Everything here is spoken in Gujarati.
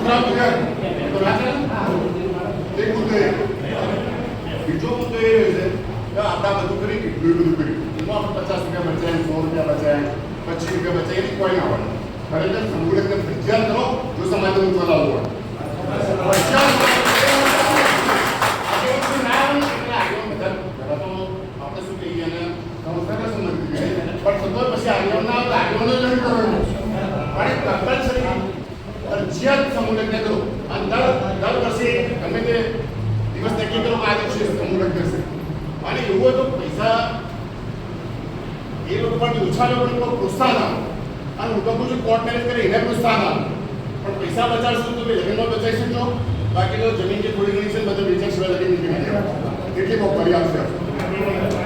છોકરાઓ તો રાખે એક મુદ્દો બીજો મુદ્દો એ રહ્યો છે કે આપણે બધું કરી કેટલું કર્યું એમાં આપણે 50 રૂપિયા બચાય 100 રૂપિયા બચાય 25 રૂપિયા બચાય એની કોઈ ના હોય ખરેખર સંપૂર્ણ ફરજિયાત કરો જો સમાજને ઊંચો લાવવો ફરજિયાત સમૂહલગ્ન કરો અને દર વર્ષે ગમે તે દિવસ નક્કી કરો આ દિવસે સમૂહલગ્ન કરશે અને એવું હોય તો પૈસા એ લોકો પણ ઓછા લોકો પ્રોત્સાહન આપો અને હું તો કહું છું કોર્ટ મેરેજ કરે એને પ્રોત્સાહન આપો પણ પૈસા બચાવશો તો લગ્નમાં બચાવી શકશો બાકી તો જમીન જે થોડી ઘણી છે બધું વેચાણ સિવાય લગી નીકળી એટલી બહુ ફરી આવશે